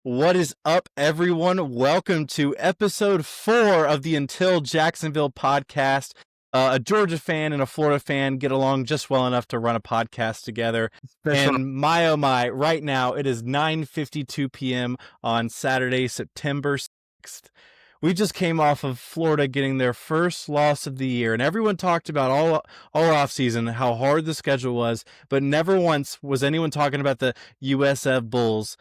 What is up, everyone? Welcome to episode 4 of the Until Jacksonville podcast. A Georgia fan and a Florida fan get along just well enough to run a podcast together. And my oh my, right now it is 9:52 p.m. on Saturday, September 6th. We just came off of Florida getting their first loss of the year, and everyone talked about all offseason how hard the schedule was, but never once was anyone talking about the USF Bulls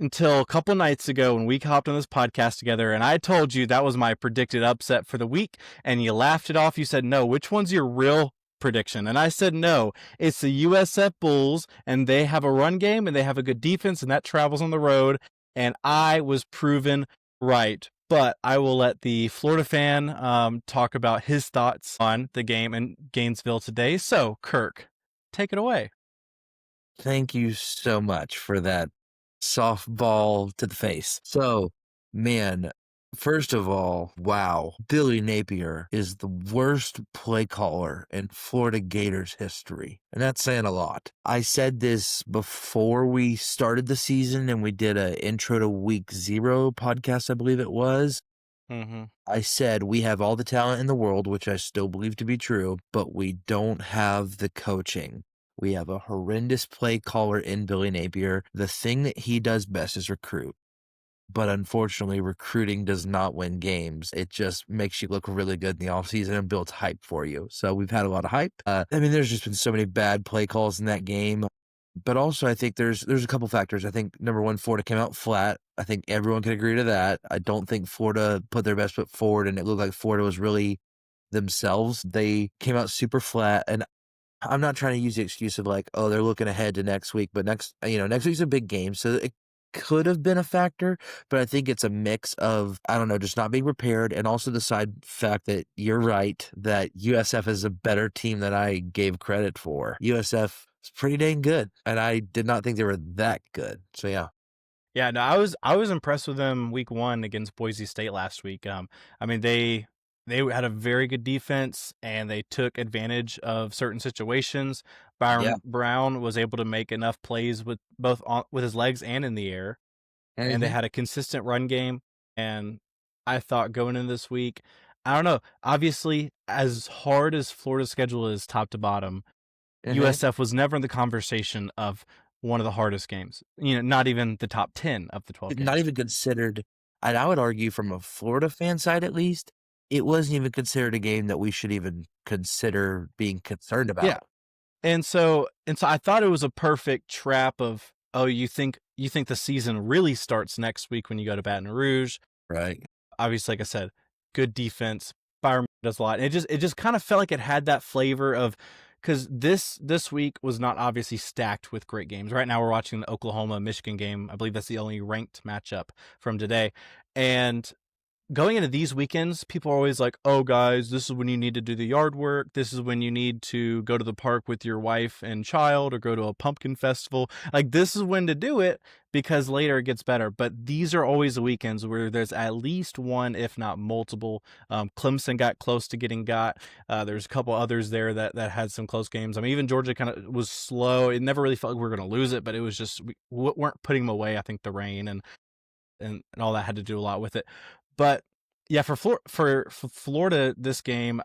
until a couple nights ago when we hopped on this podcast together, and I told you that was my predicted upset for the week, and you laughed it off. You said, no, which one's your real prediction? And I said, no, it's the USF Bulls, and they have a run game, and they have a good defense, and that travels on the road, and I was proven right. But I will let the Florida fan talk about his thoughts on the game in Gainesville today. So, Kirk, take it away. Thank you so much for that softball to the face. So, man, first of all, wow, Billy Napier is the worst play caller in Florida Gators history. And that's saying a lot. I said this before we started the season and we did an intro to week 0 podcast, I believe it was. I said we have all the talent in the world, which I still believe to be true, but we don't have the coaching. We have a horrendous play caller in Billy Napier. The thing that he does best is recruit. But unfortunately, recruiting does not win games. It just makes you look really good in the offseason and builds hype for you. So we've had a lot of hype. There's just been so many bad play calls in that game. But also, I think there's a couple factors. I think, number one, Florida came out flat. I think everyone can agree to that. I don't think Florida put their best foot forward, and it looked like Florida was really themselves. They came out super flat, and I'm not trying to use the excuse of like, oh, they're looking ahead to next week, but next week's a big game. So it could have been a factor, but I think it's a mix of, I don't know, just not being prepared. And also the side fact that you're right, that USF is a better team than I gave credit for. USF is pretty dang good. And I did not think they were that good. So yeah. Yeah, no, I was impressed with them week 1 against Boise State last week. They had a very good defense, and they took advantage of certain situations. Byron Brown was able to make enough plays with both with his legs and in the air, and they had a consistent run game. And I thought going into this week, I don't know, obviously, as hard as Florida's schedule is top to bottom, USF was never in the conversation of one of the hardest games. Not even the top 10 of the 12 games. Not even considered, and I would argue from a Florida fan side at least, it wasn't even considered a game that we should even consider being concerned about. Yeah. And so I thought it was a perfect trap of, oh, you think the season really starts next week when you go to Baton Rouge. Right. Obviously, like I said, good defense. Byron does a lot. And it just kind of felt like it had that flavor of, because this week was not obviously stacked with great games. Right now we're watching the Oklahoma-Michigan game. I believe that's the only ranked matchup from today. And going into these weekends, people are always like, oh, guys, this is when you need to do the yard work. This is when you need to go to the park with your wife and child or go to a pumpkin festival. Like, this is when to do it because later it gets better. But these are always the weekends where there's at least one, if not multiple. Clemson got close to getting got. There's a couple others there that had some close games. I mean, even Georgia kind of was slow. It never really felt like we were going to lose it, but it was just we weren't putting them away. I think the rain and all that had to do a lot with it. But yeah, for Florida, this game,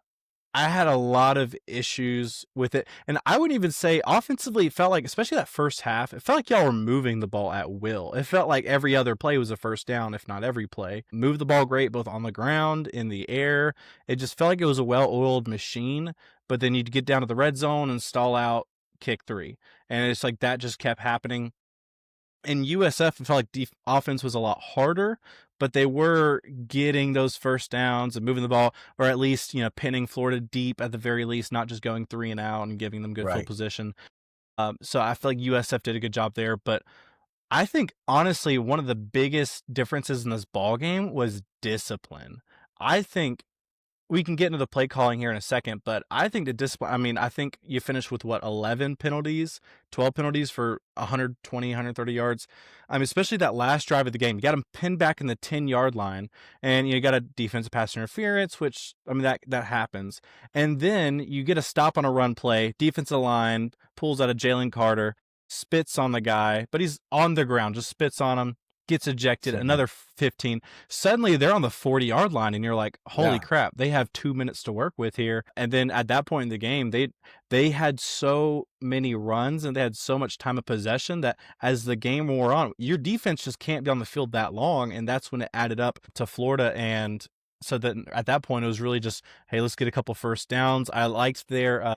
I had a lot of issues with it. And I would even say offensively, it felt like, especially that first half, it felt like y'all were moving the ball at will. It felt like every other play was a first down, if not every play. Moved the ball great, both on the ground, in the air. It just felt like it was a well-oiled machine. But then you'd get down to the red zone and stall out, kick 3. And it's like that just kept happening. In USF, it felt like offense was a lot harder, but they were getting those first downs and moving the ball, or at least, pinning Florida deep at the very least, not just going 3 and out and giving them good field position. So I feel like USF did a good job there, but I think, honestly, one of the biggest differences in this ball game was discipline. I think we can get into the play calling here in a second, but I think the discipline, I think you finished with 11 penalties, 12 penalties for 120, 130 yards. Especially that last drive of the game, you got them pinned back in the 10-yard line, and you got a defensive pass interference, which, that happens. And then you get a stop on a run play, defensive line pulls out a Jalen Carter, spits on the guy, but he's on the ground, just spits on him, gets ejected, Same. another 15. Suddenly they're on the 40-yard line, and you're like, holy Yeah. crap, they have 2 minutes to work with here. And then at that point in the game, they had so many runs and they had so much time of possession that as the game wore on, your defense just can't be on the field that long. And that's when it added up to Florida. And so that at that point, it was really just, hey, let's get a couple first downs. I liked their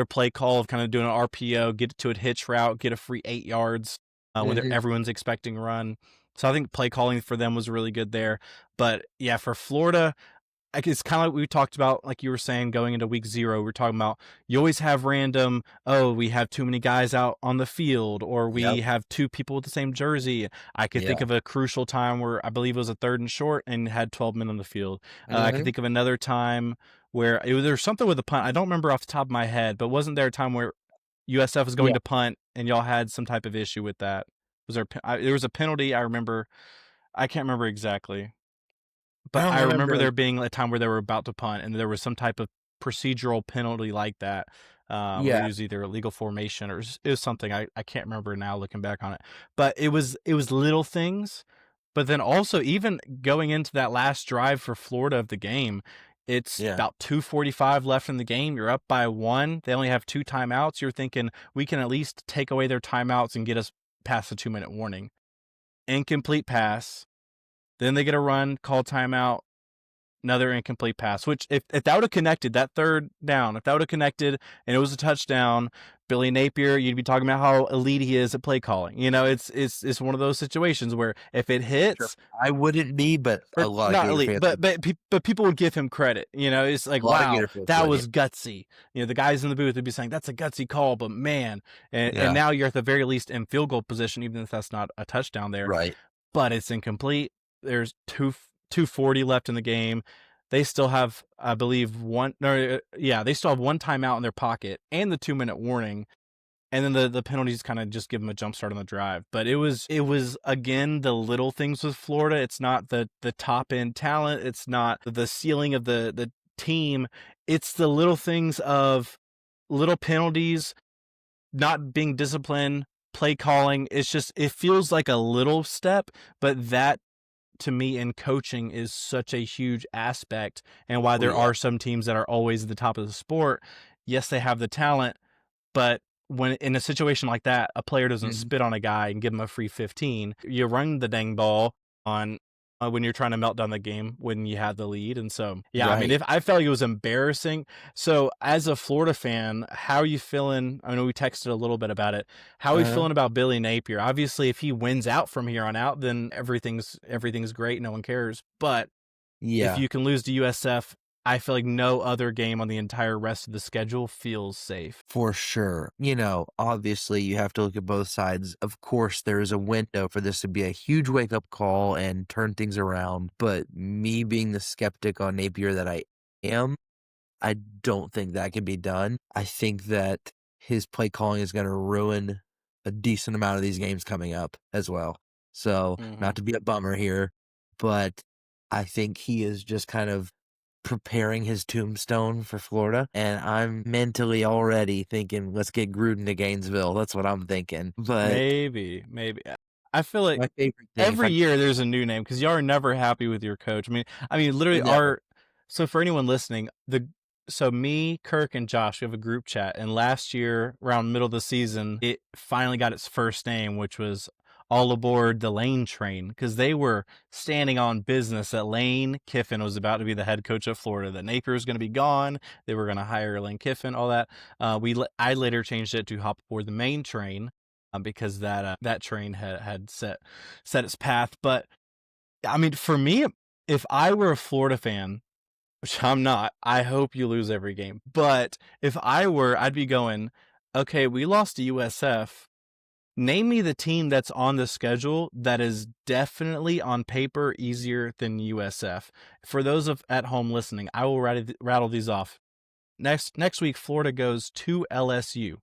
play call of kind of doing an RPO, get to a hitch route, get a free 8 yards when Mhm. everyone's expecting run. So I think play calling for them was really good there. But yeah, for Florida, it's kind of like we talked about, like you were saying, going into week 0, we're talking about you always have random, we have too many guys out on the field, or Yep. we have 2 people with the same jersey. I could Yeah. think of a crucial time where I believe it was a 3rd and short and had 12 men on the field. I could Mhm. think of another time where there was something with a punt. I don't remember off the top of my head, but wasn't there a time where USF was going Yeah. to punt and y'all had some type of issue with that? Was there was a penalty? I remember. I can't remember exactly. I But don't I remember remember. there being a time where they were about to punt, and there was some type of procedural penalty like that, where it Yeah. was either illegal formation or it was something I can't remember now looking back on it. But it was little things. But then also even going into that last drive for Florida of the game, it's Yeah. about 2:45 left in the game. You're up by 1. They only have 2 timeouts. You're thinking we can at least take away their timeouts and get us past the 2-minute warning. Incomplete pass. Then they get a run, call timeout, another incomplete pass, which if that would have connected, that 3rd down, if that would have connected and it was a touchdown, Billy Napier, you'd be talking about how elite he is at play calling. It's one of those situations where if it Sure. hits, I wouldn't be, but or a lot of not Gator elite, fans but would. but people would give him credit. It's like, A lot of wow, Gator fans that would, yeah. was gutsy. The guys in the booth would be saying that's a gutsy call, but man, and Yeah. now you're at the very least in field goal position, even if that's not a touchdown there. Right. But it's incomplete. There's 2:40 left in the game. They still have, I believe, they still have 1 timeout in their pocket and the 2-minute warning. And then the penalties kind of just give them a jump start on the drive. But it was again the little things with Florida. It's not the top end talent. It's not the ceiling of the team. It's the little things of little penalties, not being disciplined, play calling. It feels like a little step, but that to me in coaching is such a huge aspect, and why Oh, there yeah. are some teams that are always at the top of the sport. Yes, they have the talent, but when in a situation like that, a player doesn't Mhm. spit on a guy and give him a free 15. You run the dang ball on when you're trying to melt down the game when you have the lead. And so, yeah, I mean, Right. if I felt like it was embarrassing. So, as a Florida fan, how are you feeling? I know we texted a little bit about it. How are you Uh-huh. feeling about Billy Napier? Obviously, if he wins out from here on out, then everything's great. No one cares. But if Yeah. you can lose to USF, I feel like no other game on the entire rest of the schedule feels safe. For sure. Obviously, you have to look at both sides. Of course, there is a window for this to be a huge wake up call and turn things around. But me being the skeptic on Napier that I am, I don't think that can be done. I think that his play calling is going to ruin a decent amount of these games coming up as well. So, Mm-hmm. not to be a bummer here, but I think he is just kind of preparing his tombstone for Florida, and I'm mentally already thinking, let's get Gruden to Gainesville. That's what I'm thinking. But Maybe. I feel like my favorite thing, if every I year there's a new name because y'all are never happy with your coach. I mean, literally, never, so for anyone listening, so me, Kirk, and Josh, we have a group chat, and last year around middle of the season, it finally got its first name, which was all aboard the Lane train, because they were standing on business that Lane Kiffin was about to be the head coach of Florida, that Napier was going to be gone, they were going to hire Lane Kiffin, all that. I later changed it to hop aboard the main train, because that train had set its path. But I mean, for me, if I were a Florida fan, which I'm not, I hope you lose every game. But if I were, I'd be going, okay, we lost to USF. Name me the team that's on the schedule that is definitely on paper easier than USF. For those at home listening, I will rattle these off. Next week, Florida goes to LSU.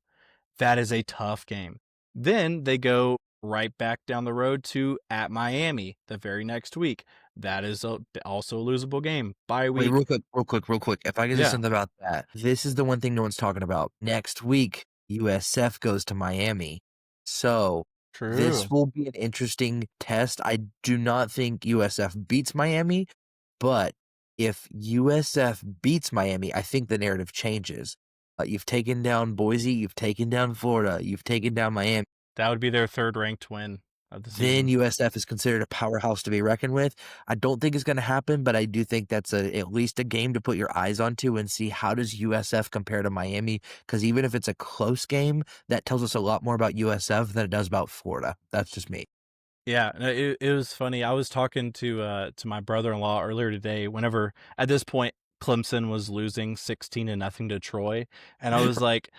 That is a tough game. Then they go right back down the road to at Miami the very next week. That is also a losable game. Bye wait, week. real quick, real quick, real quick. If I can say Yeah. something about that, this is the one thing no one's talking about. Next week, USF goes to Miami. So True. This will be an interesting test. I do not think USF beats Miami, but if USF beats Miami, I think the narrative changes. You've taken down Boise, you've taken down Florida, you've taken down Miami. That would be their third ranked win of the Then season. USF is considered a powerhouse to be reckoned with. I don't think it's going to happen, but I do think that's at least a game to put your eyes onto and see how does USF compare to Miami. Because even if it's a close game, that tells us a lot more about USF than it does about Florida. That's just me. Yeah, no, it was funny. I was talking to my brother-in-law earlier today. Whenever at this point Clemson was losing 16-0 to Troy, and I was like,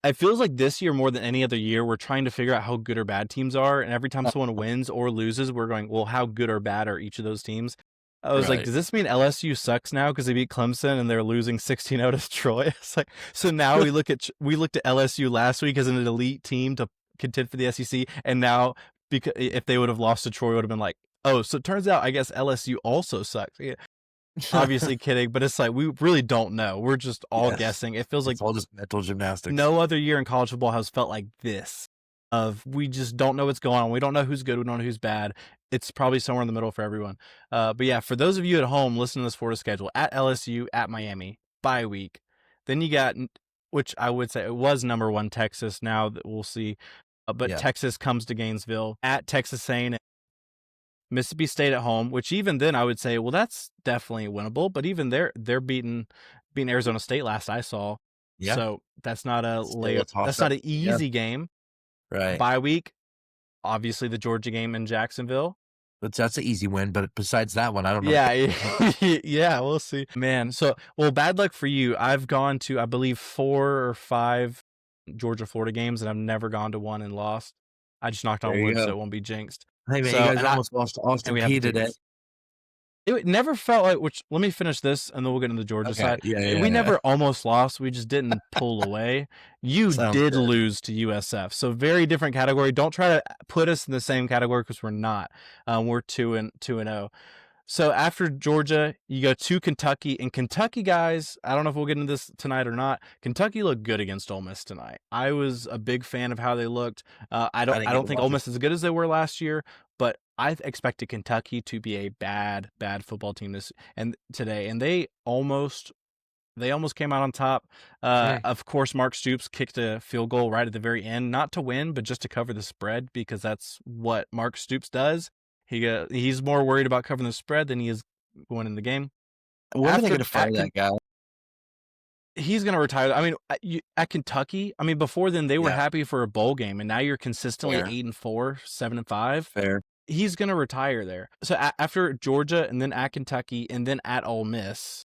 it feels like this year more than any other year, we're trying to figure out how good or bad teams are, and every time someone wins or loses, we're going, well, how good or bad are each of those teams? I was like, Right. does this mean LSU sucks now because they beat Clemson and they're losing 16-0 to Troy? It's like, so now we looked at LSU last week as an elite team to contend for the SEC, and now because if they would have lost to Troy, it would have been like, oh, so it turns out I guess LSU also sucks. Yeah, obviously kidding, but it's like we really don't know. We're just all Yes. guessing. It feels like It's all just mental gymnastics. no other year in college football has felt like this. Of we just don't know what's going on. We don't know who's good. We don't know who's bad. It's probably somewhere in the middle for everyone. But yeah, for those of you at home listening to this Florida schedule, at LSU, at Miami, bye week. Then you got, which I would say it was number one Texas. Now that we'll see, but Yeah. Texas comes to Gainesville, at Texas A&M, Mississippi State at home. Which even then I would say, well, that's definitely winnable. But even they're beating Arizona State last I saw. Yeah. So that's not a Still a layup. That's toss-up. not an Yeah. easy game. Right. Bye week, obviously the Georgia game in Jacksonville. But that's an easy win, but besides that one, I don't know. Yeah, yeah, we'll see. Man, so well, bad luck for you. I've gone to, I believe, 4 or 5 Georgia Florida games, and I've never gone to one and lost. I just knocked There on you wood so go. it won't be jinxed. Hey, man, So, you guys and almost lost to Austin we have P the today. tickets. It never felt like, which let me finish this and then we'll get into the Georgia Okay. side. Yeah. We never almost lost. We just didn't pull away. You Sounds did good. lose to USF. So very different category. Don't try to put us in the same category because we're not. We're 2-0. So after Georgia, you go to Kentucky. And Kentucky, guys, I don't know if we'll get into this tonight or not. Kentucky looked good against Ole Miss tonight. I was a big fan of how they looked. I didn't get don't to think watch Ole it. Miss is as good as they were last year, but I expected Kentucky to be a bad football team today, and they almost came out on top. Of course, Mark Stoops kicked a field goal right at the very end, not to win, but just to cover the spread because that's what Mark Stoops does. He's more worried about covering the spread than he is winning the game. When are they going to fire that guy? He's going to retire. I mean, at Kentucky, I mean, before then they were Yeah. happy for a bowl game, and now you're consistently Fair. 8-4, 7-5. Fair. He's going to retire there. So after Georgia, and then at Kentucky, and then at Ole Miss,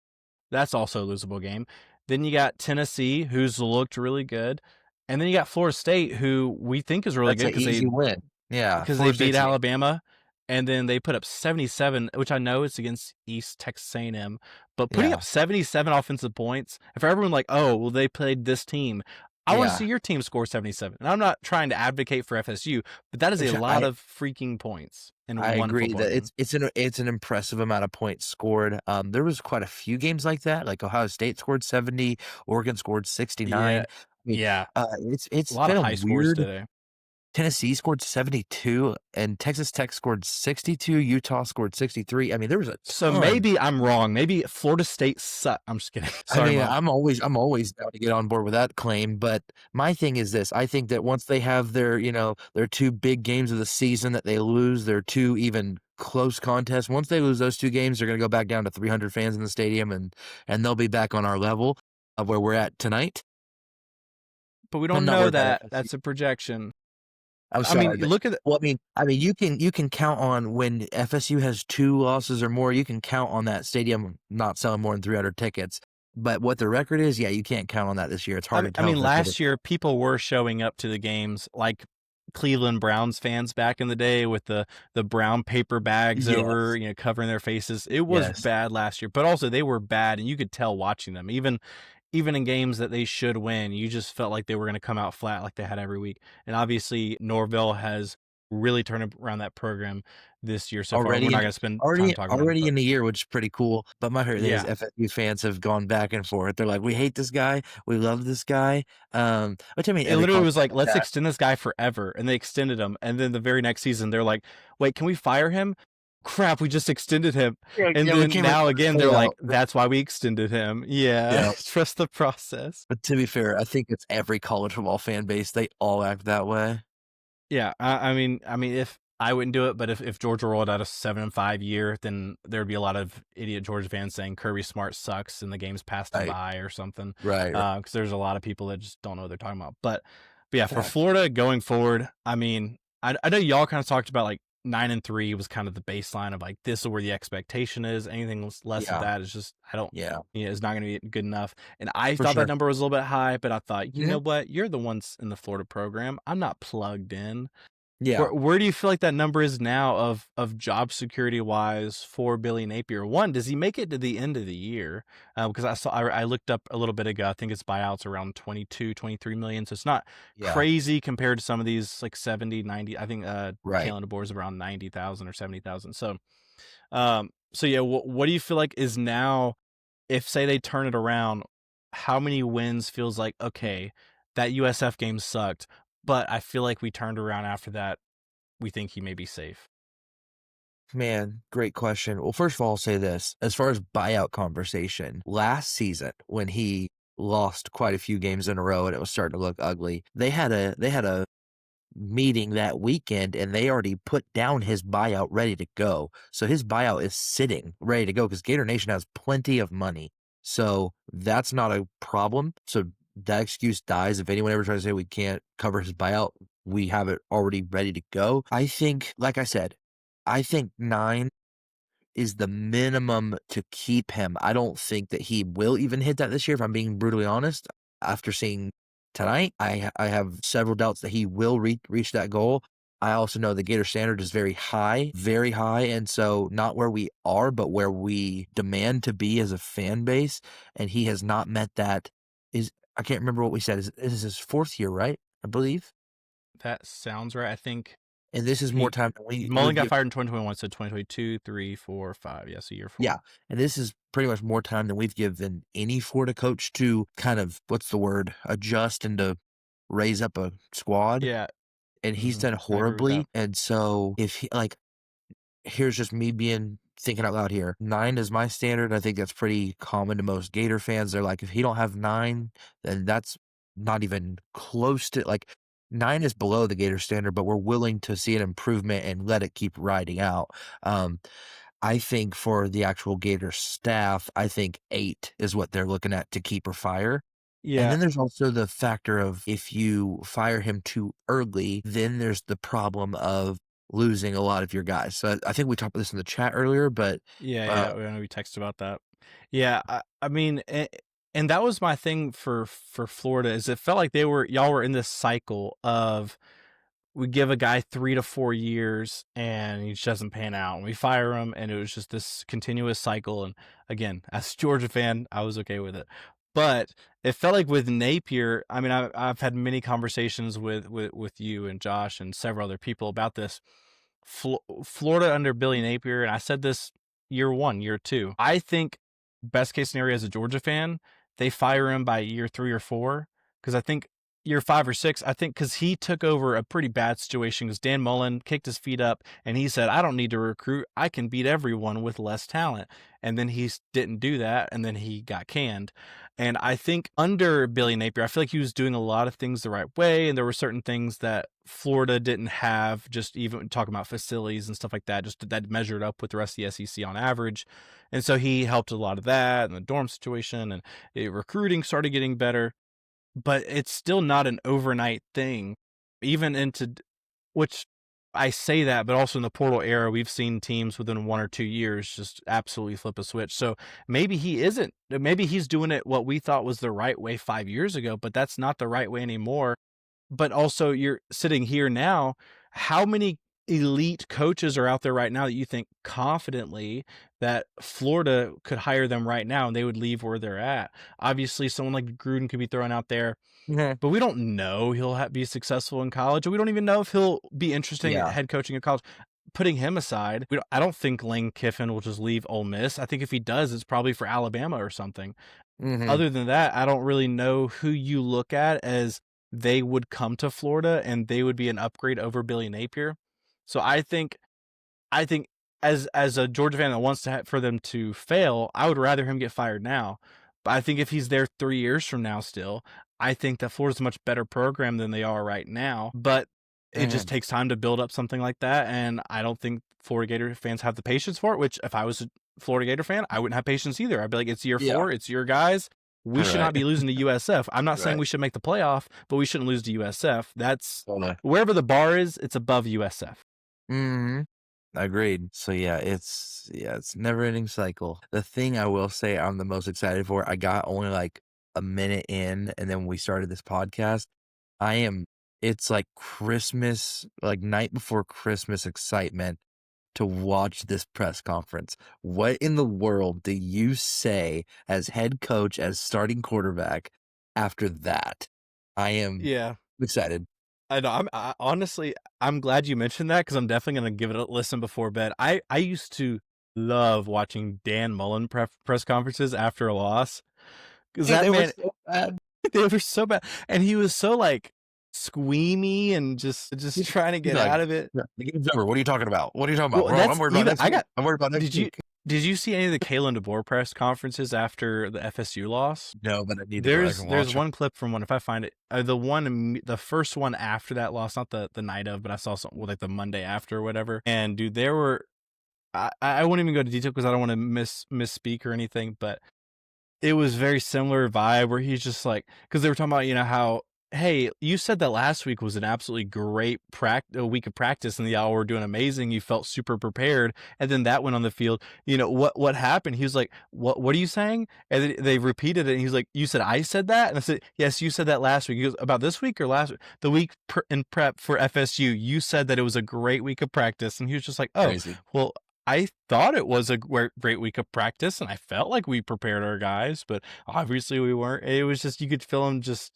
that's also a losable game. Then you got Tennessee, who's looked really good, and then you got Florida State, who we think is really That's good an easy win. Yeah. because they beat Alabama, and then they put up 77, which I know it's against East Texas A&M, but putting up 77 offensive points, and for everyone like, oh, well, they played this team. I want to see your team score 77. And I'm not trying to advocate for FSU, but that is a lot of freaking points in one football game. I agree that it's an impressive amount of points scored. There was quite a few games like that. Like Ohio State scored 70, Oregon scored 69. Yeah. It's a lot been of high scores weird. today. Tennessee scored 72, and Texas Tech scored 62. Utah scored 63. I mean, there was a ton. So maybe I'm wrong. Maybe Florida State sucked. I'm just kidding. Sorry, I mean, Mom. I'm always down to get on board with that claim. But my thing is this: I think that once they have their 2 big games of the season that they lose, their 2 even close contests. Once they lose those 2 games, they're going to go back down to 300 fans in the stadium, and they'll be back on our level of where we're at tonight. But we don't know that. That's a projection. I'm sorry. I mean, look at well, I mean, you can count on when FSU has 2 losses or more. You can count on that stadium not selling more than 300 tickets. But what the record is, yeah, you can't count on that this year. It's hard to tell. I mean, last year people were showing up to the games like Cleveland Browns fans back in the day with the brown paper bags over, covering their faces. It was bad last year, but also they were bad, and you could tell watching them. Even in games that they should win, you just felt like they were going to come out flat like they had every week. And obviously Norvell has really turn around that program this year so far. We're Already not in going to spend time already talking about it, already but in a year, which is pretty cool, but my favorite thing is yeah. FSU fans have gone back and forth. They're like, "We hate this guy. We love this guy." Which I mean, It every literally college was like, like let's that. extend this guy forever. And they extended him. And then the very next season, they're like, wait, can we fire him? Crap, we just extended him. Yeah, And yeah, we then can't now return his again, they're like, payout. that's why we extended him. Yeah, Yeah, trust the process. but to be fair, I think it's every college football fan base, they all act that way. Yeah, I mean, if I wouldn't do it, but if Georgia rolled out a 7-5 year, then there'd be a lot of idiot Georgia fans saying Kirby Smart sucks and the game's passed him Right, by or something. right. Because there's a lot of people that just don't know what they're talking about. But yeah, for Fact. Florida going forward, I mean, I know y'all kind of talked about like 9-3 was kind of the baseline of like this is where the expectation is. Anything less of Yeah, that is just I don't. yeah, It's not going to be good enough. And I for thought that sure. number was a little bit high, but I thought, you Yeah, know what? You're the ones in the Florida program. I'm not plugged in. yeah. Where do you feel like that number is now of job security wise for Billy Napier? One, does he make it to the end of the year? Because I looked up a little bit ago. I think his buyout's around 22, 23 million. So it's not Yeah, crazy compared to some of these like 70, 90. I think right. Kalen DeBoer is around 90,000 or 70,000. So yeah, what do you feel like is now if say they turn it around, how many wins feels like okay, that USF game sucked, but I feel like we turned around after that. We think he may be safe. Man, great question. Well, first of all, I'll say this. As far as buyout conversation, last season when he lost quite a few games in a row and it was starting to look ugly, they had a meeting that weekend and they already put down his buyout ready to go. So his buyout is sitting ready to go because Gator Nation has plenty of money. So that's not a problem. So that excuse dies. If anyone ever tries to say we can't cover his buyout, we have it already ready to go. I think, like I said, I think 9 is the minimum to keep him. I don't think that he will even hit that this year, if I'm being brutally honest. After seeing tonight, I have several doubts that he will reach that goal. I also know the Gator standard is very high, and so not where we are, but where we demand to be as a fan base, and he has not met that. Is I can't remember what we said. This is his 4th year, right? I believe, That sounds right. I think and this is more he time than Mullen we've got given. fired in 2021, so 2022, 3, 4, 5. Yes, a year 4. Yeah, and this is pretty much more time than we've given any Florida coach to kind of, what's the word, adjust and to raise up a squad, Yeah, and he's done I agree with that. horribly, and so if he like, here's just me being thinking out loud here. 9 is my standard. I think that's pretty common to most Gator fans. They're like, if he don't have 9, then that's not even close to like 9 is below the Gator standard, but we're willing to see an improvement and let it keep riding out. Um, I think for the actual Gator staff, I think 8 is what they're looking at to keep or fire. And Yeah, then there's also the factor of if you fire him too early, then there's the problem of losing a lot of your guys. So I think we talked about this in the chat earlier, but uh, yeah. I know we texted about that. Yeah, I mean, and that was my thing for Florida is it felt like y'all were in this cycle of we give a guy 3 to 4 years and he just doesn't pan out and we fire him and it was just this continuous cycle. And again, as a Georgia fan, I was okay with it. But it felt like with Napier, I mean, I've had many conversations with you and Josh and several other people about this. Florida under Billy Napier, and I said this year 1, year 2. I think best case scenario as a Georgia fan, they fire him by year 3 or 4 because I think year 5 or 6, I think because he took over a pretty bad situation because Dan Mullen kicked his feet up and he said, I don't need to recruit. I can beat everyone with less talent. And then he didn't do that. And then he got canned. And I think under Billy Napier, I feel like he was doing a lot of things the right way. And there were certain things that Florida didn't have, just even talking about facilities and stuff like that, just that measured up with the rest of the SEC on average. And so he helped a lot of that and the dorm situation and recruiting started getting better, but it's still not an overnight thing. Even into which I say that, but also in the portal era, we've seen teams within 1 or 2 years just absolutely flip a switch. So maybe he isn't. Maybe he's doing it what we thought was the right way 5 years ago, but that's not the right way anymore. But also, you're sitting here now. How many elite coaches are out there right now that you think confidently that Florida could hire them right now and they would leave where they're at. Obviously, someone like Gruden could be thrown out there, Mhm. but we don't know he'll be successful in college. We don't even know if he'll be interesting at Yeah. head coaching in college. Putting him aside, I don't think Lane Kiffin will just leave Ole Miss. I think if he does, it's probably for Alabama or something. Mhm. Other than that, I don't really know who you look at as they would come to Florida and they would be an upgrade over Billy Napier. So I think as a Georgia fan that wants for them to fail, I would rather him get fired now. But I think if he's there 3 years from now still, I think that Florida's a much better program than they are right now. But it just Mhm. takes time to build up something like that, and I don't think Florida Gator fans have the patience for it, which if I was a Florida Gator fan, I wouldn't have patience either. I'd be like, it's year Yeah. 4, it's your guys. We should Right. not be losing to USF. I'm not saying Right. we should make the playoff, but we shouldn't lose to USF. That's Totally. wherever the bar is, it's above USF. Mhm. Agreed. So it's never-ending cycle. The thing I will say I'm the most excited for, I got only like a minute in, and then we started this podcast. I am it's like Christmas, like night before Christmas excitement to watch this press conference. What in the world do you say as head coach, as starting quarterback after that? I am Yeah. excited. I know. Honestly, I'm glad you mentioned that because I'm definitely gonna give it a listen before bed. I used to love watching Dan Mullen press conferences after a loss because Dude, that they were man, so bad. they were so bad, and he was so like squeamy and just trying to He's get like, out of it. "Yeah, the game's over. What are you talking about? What are you talking about, Well, bro? I'm that's worried about even next week. I'm worried about next did you week." did you see any of the Kalen DeBoer press conferences after the FSU loss? No, but I need to go back There's and there's watch it. one clip from one if I find it. The first one after that loss, not the night of, but I saw something like the Monday after or whatever. And dude, there were I won't even go into detail because I don't want to misspeak or anything, but it was very similar vibe where he's just like, because they were talking about, how, hey, you said that last week was an absolutely great a week of practice and y'all were doing amazing. You felt super prepared. And then that went on the field. What happened? He was like, what are you saying? And then they repeated it. And he was like, you said I said that? And I said, yes, you said that last week. He goes, about this week or last week? The week in prep for FSU, you said that it was a great week of practice. And he was just like, oh, Crazy. well, I thought it was a great week of practice, and I felt like we prepared our guys, but obviously we weren't. It was just you could feel him just,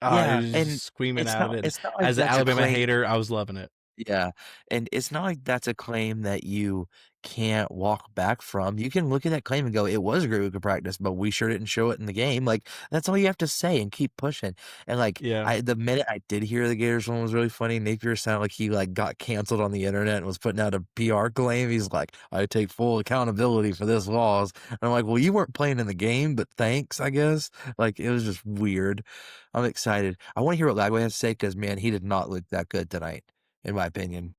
it Yeah, was and just screaming it's out of not it. And it's not like as an that's a Alabama claim. hater, I was loving it. Yeah, and it's not like that's a claim that you can't walk back from. You can look at that claim and go, "It was a great week of practice, but we sure didn't show it in the game." Like, that's all you have to say and keep pushing. And, like, Yeah, the minute I did hear the Gators one was really funny, Napier sounded like he, like, got canceled on the internet and was putting out a PR claim. He's like, "I take full accountability for this loss." And I'm like, "Well, you weren't playing in the game, but thanks, I guess." Like, it was just weird. I'm excited. I wanna hear what Lagway has to say because, man, he did not look that good tonight, in my opinion.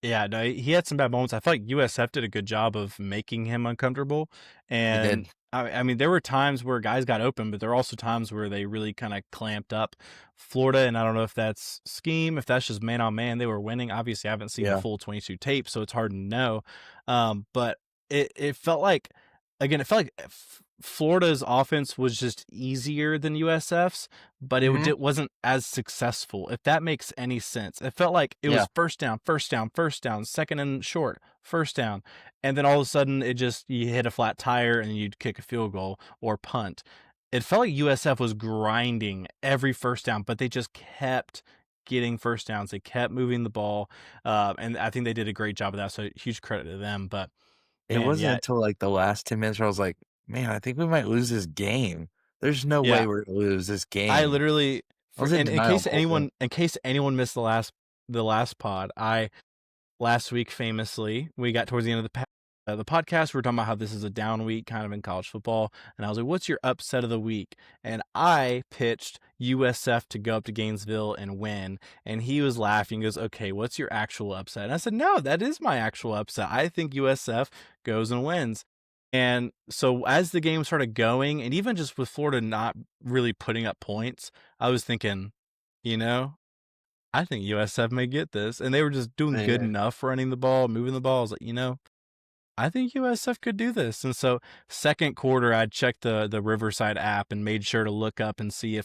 yeah. No, he had some bad moments. I feel like USF did a good job of making him uncomfortable, They and did. I mean there were times where guys got open, but there were also times where they really kind of clamped up Florida. And I don't know if that's scheme, if that's just man on man. They were winning. Obviously, I haven't seen the Yeah. full 22 tape, so it's hard to know. But it felt like, again, it felt like Florida's offense was just easier than USF's, but Mhm. it wasn't as successful, if that makes any sense. It felt like it Yeah. was first down, first down, first down, second and short, first down. And then all of a sudden you hit a flat tire and you'd kick a field goal or punt. It felt like USF was grinding every first down, but they just kept getting first downs. They kept moving the ball. And I think they did a great job of that. So huge credit to them. But It man, wasn't yeah, until, like, the last 10 minutes where I was like, "Man, I think we might lose this game. There's no way yeah. we're gonna lose this I game." literally, I was in in denial case the whole thing. anyone missed the last pod, last week famously we got towards the end of the podcast. We were talking about how this is a down week kind of in college football, and I was like, "What's your upset of the week?" And I pitched USF to go up to Gainesville and win, and he was laughing. He goes, "Okay, what's your actual upset?" And I said, "No, that is my actual upset. I think USF goes and wins." And so as the game started going, and even just with Florida not really putting up points, I was thinking, you know, I think USF may get this. And they were just doing good Yeah. enough running the ball, moving the ball. I was like, I think USF could do this. And so second quarter, I checked the Riverside app and made sure to look up and see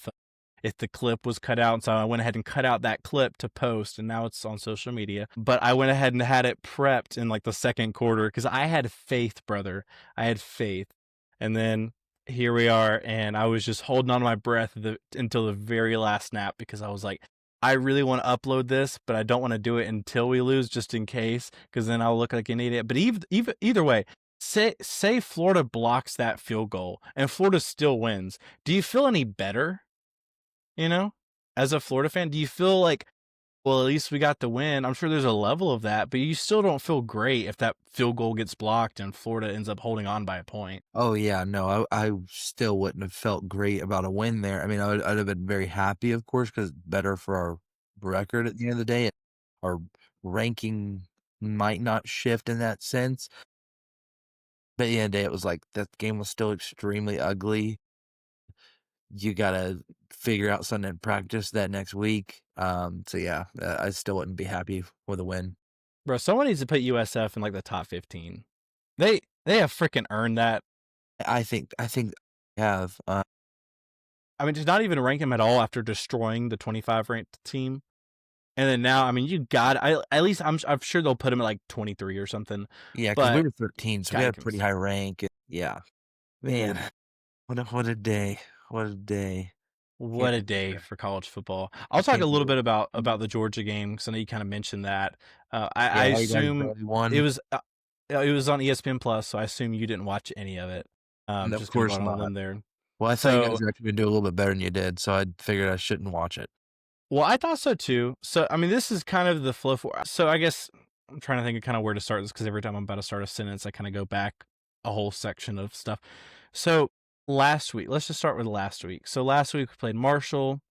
if the clip was cut out. And so I went ahead and cut out that clip to post, and now it's on social media. But I went ahead and had it prepped in like the second quarter because I had faith, brother. I had faith. And then here we are, and I was just holding on to my breath until the very last snap because I was like, I really want to upload this, but I don't want to do it until we lose, just in case, because then I'll look like an idiot. But either way, say Florida blocks that field goal and Florida still wins. Do you feel any better? You know, as a Florida fan, do you feel like, well, at least we got the win? I'm sure there's a level of that, but you still don't feel great if that field goal gets blocked and Florida ends up holding on by a point. Oh, yeah, no, I still wouldn't have felt great about a win there. I mean, I'd have been very happy, of course, because better for our record at the end of the day. Our ranking might not shift in that sense. But at the end of the day, it was like that game was still extremely ugly. You gotta figure out something in practice that next week. So yeah, I still wouldn't be happy with a win. Bro, someone needs to put USF in like the top 15. They have freaking earned that. I think have I mean, to not even rank them at all after destroying the 25 ranked team. And then now, I mean, you got at least I'm sure they'll put him at like 23 or something. yeah, because we But were 13, so we had a pretty high rank. Yeah, man, what a day! What a day! What a day for college football. I'll talk a little bit about the Georgia game because I know you kind of mentioned that. I assume it was on ESPN Plus, so I assume you didn't watch any of it. Of Just course going on not. them there. Well, I thought you guys were actually gonna do a little bit better than you did, so I figured I shouldn't watch it. Well, I thought so too. So, I mean, this is kind of the flow for. So, I guess I'm trying to think of kind of where to start this because every time I'm about to start a sentence, I kind of go back a whole section of stuff. So, last week, let's just start with last week. So, last week we played Marshall,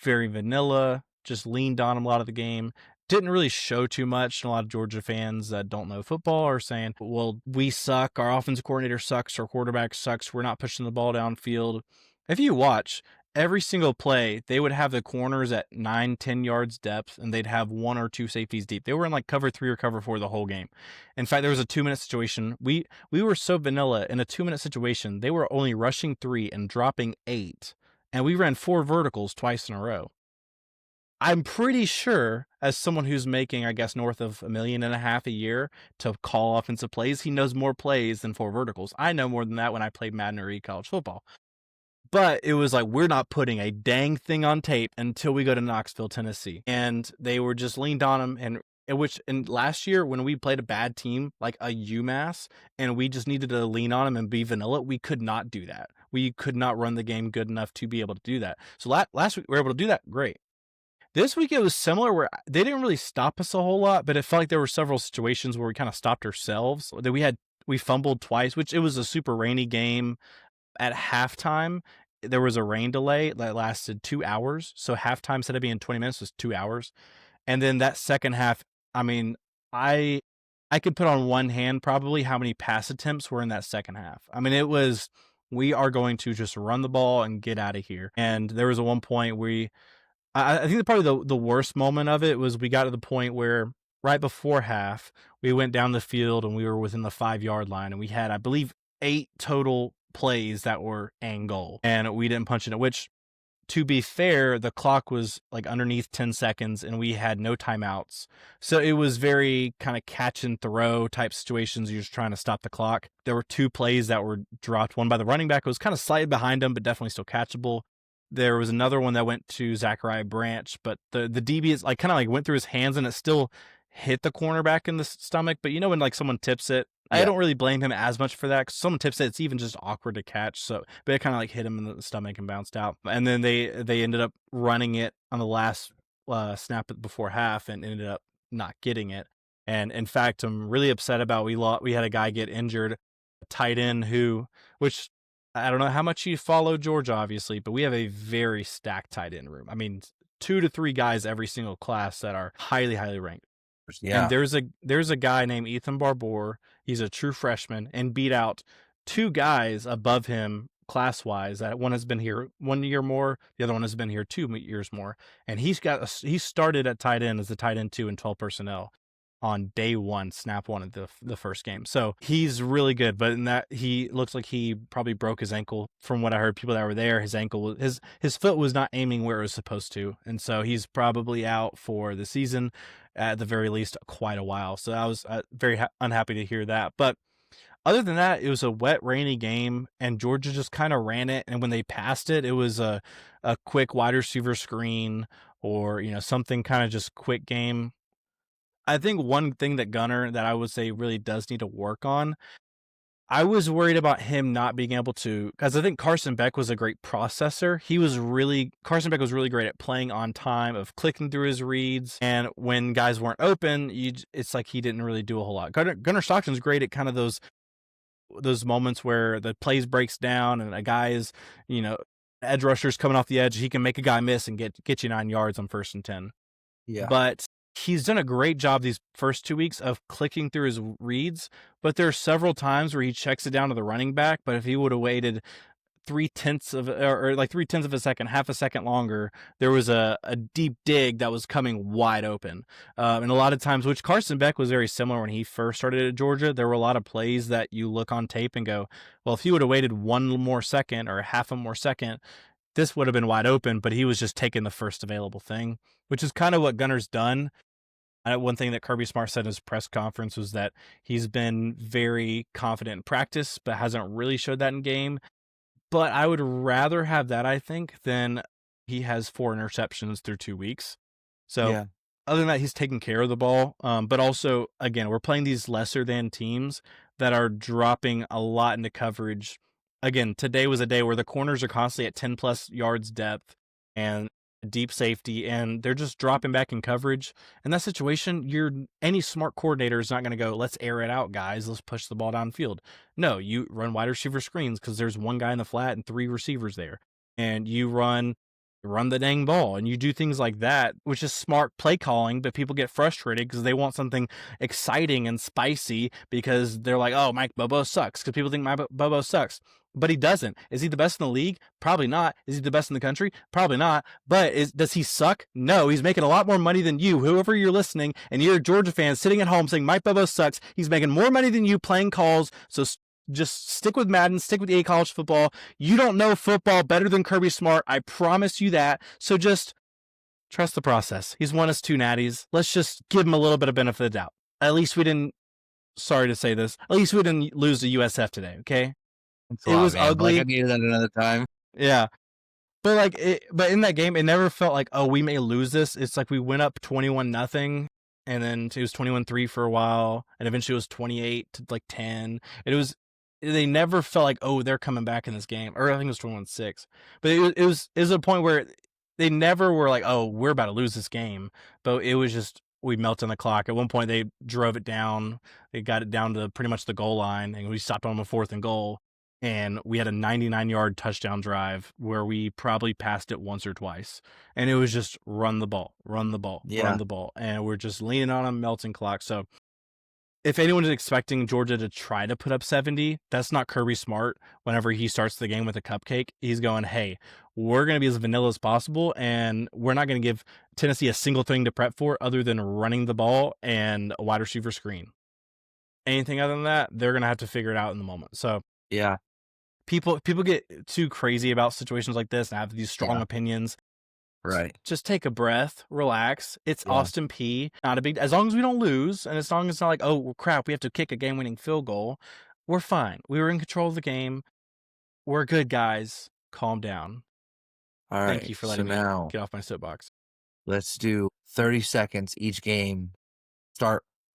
very vanilla, just leaned on him a lot of the game. Didn't really show too much. And a lot of Georgia fans that don't know football are saying, well, we suck. Our offensive coordinator sucks. Our quarterback sucks. We're not pushing the ball downfield. If you watch, every single play, they would have the corners at 9-10 yards depth, and they'd have one or two safeties deep. They were in like cover 3 or cover 4 the whole game. In fact, there was a 2-minute situation. We were so vanilla in a 2-minute situation. They were only rushing 3 and dropping 8, and we ran 4 verticals twice in a row. I'm pretty sure, as someone who's making, I guess, north of $1.5 million a year to call offensive plays, he knows more plays than 4 verticals. I know more than that when I played Madden or college football. But it was like, we're not putting a dang thing on tape until we go to Knoxville, Tennessee. And they were just leaned on him. And last year, when we played a bad team like a UMass, and we just needed to lean on him and be vanilla, we could not do that. We could not run the game good enough to be able to do that. So last week, we were able to do that. Great. This week, it was similar where they didn't really stop us a whole lot, but it felt like there were several situations where we kind of stopped ourselves. That we fumbled twice, which it was a super rainy game. At halftime, there was a rain delay that lasted 2 hours. So halftime, instead of being 20 minutes, was 2 hours. And then that second half, I mean, I could put on one hand probably how many pass attempts were in that second half. I mean, it was, we are going to just run the ball and get out of here. And there was a one point where I think probably the worst moment of it was we got to the point where right before half, we went down the field and we were within the 5-yard line. And we had, I believe, 8 total plays that were and goal. And we didn't punch in it, which, to be fair, the clock was like underneath 10 seconds and we had no timeouts. So it was very kind of catch and throw type situations. You're just trying to stop the clock. There were 2 plays that were dropped. One by the running back. It was kind of slightly behind him, but definitely still catchable. There was another one that went to Zachariah Branch, but the DB is like kind of like went through his hands and it still hit the cornerback in the stomach. But you know, when like someone tips it, I don't really blame him as much for that because someone tips it, it's even just awkward to catch. So, but it kind of like hit him in the stomach and bounced out. And then they ended up running it on the last snap before half and ended up not getting it. And in fact, I'm really upset about we had a guy get injured, a tight end which I don't know how much you follow Georgia, obviously, but we have a very stacked tight end room. I mean, 2 to 3 guys every single class that are highly, highly ranked. Yeah. And there's a guy named Ethan Barbour. He's a true freshman and beat out 2 guys above him class-wise. That one has been here 1 year more. The other one has been here 2 years more. And he started at tight end as the tight end 2 in 12 personnel. on day one, snap one of the first game. So he's really good, but in that he looks like he probably broke his ankle. From what I heard, people that were there, his ankle, his foot was not aiming where it was supposed to, and so he's probably out for the season, at the very least, quite a while. So I was very unhappy to hear that, but. Other than that, it was a wet, rainy game, and Georgia just kind of ran it. And when they passed it, it was a quick wide receiver screen or something kind of just quick game. I think one thing that Gunner that I would say really does need to work on. I was worried about him not being able to, because I think Carson Beck was a great processor. Carson Beck was really great at playing on time, of clicking through his reads, and when guys weren't open, it's like he didn't really do a whole lot. Gunner Stockton's great at kind of those moments where the plays breaks down and a guy is, edge rusher's coming off the edge. He can make a guy miss and get you 9 yards on 1st and 10. Yeah. But he's done a great job these first 2 weeks of clicking through his reads. But there are several times where he checks it down to the running back. But if he would have waited 3/10 of a second, half a second longer, there was a deep dig that was coming wide open. And a lot of times, which Carson Beck was very similar when he first started at Georgia, there were a lot of plays that you look on tape and go, well, if he would have waited one more second or half a more second, this would have been wide open, but he was just taking the first available thing, which is kind of what Gunner's done. One thing that Kirby Smart said in his press conference was that he's been very confident in practice, but hasn't really showed that in game. But I would rather have that, I think, than he has 4 interceptions through 2 weeks. So Yeah. other than that, he's taking care of the ball. But also, again, we're playing these lesser than teams that are dropping a lot into coverage. Again, today was a day where the corners are constantly at 10 plus yards depth and deep safety, and they're just dropping back in coverage. In that situation, any smart coordinator is not going to go, let's air it out, guys. Let's push the ball downfield. No, you run wide receiver screens because there's one guy in the flat and 3 receivers there. And you run the dang ball, and you do things like that, which is smart play calling, but people get frustrated because they want something exciting and spicy because they're like, oh, Mike Bobo sucks, because people think Mike Bobo sucks. But he doesn't. Is he the best in the league? Probably not. Is he the best in the country? Probably not. But does he suck? No. He's making a lot more money than you, whoever you're listening, and you're a Georgia fan sitting at home saying Mike Bobo sucks. He's making more money than you playing calls, so just stick with Madden, stick with EA College Football. You don't know football better than Kirby Smart. I promise you that. So just trust the process. He's won us 2 natties. Let's just give him a little bit of benefit of the doubt. At least we didn't, sorry to say this, at least we didn't lose to USF today, okay? It was ugly. Like, I needed that another time. Yeah. But in that game, it never felt like, oh, we may lose this. It's like we went up 21-0, and then it was 21-3 for a while, and eventually it was 28-10. They never felt like, oh, they're coming back in this game. Or I think it was 21-6. But it was a point where they never were like, oh, we're about to lose this game. But it was just, we melted on the clock. At one point, they drove it down. They got it down to pretty much the goal line, and we stopped on a 4th and goal. And we had a 99-yard touchdown drive where we probably passed it once or twice. And it was just run the ball. And we're just leaning on a melting clock. So if anyone is expecting Georgia to try to put up 70, that's not Kirby Smart. Whenever he starts the game with a cupcake, he's going, hey, we're going to be as vanilla as possible, and we're not going to give Tennessee a single thing to prep for other than running the ball and a wide receiver screen. Anything other than that, they're going to have to figure it out in the moment. So yeah. People get too crazy about situations like this and have these strong opinions. Right. Just take a breath, relax. It's Austin Peay. Not a big, as long as we don't lose, and as long as it's not like, oh, well, crap, we have to kick a game-winning field goal, we're fine. We were in control of the game. We're good, guys. Calm down. All right. Thank you for letting me get off my soapbox. Let's do 30 seconds each game.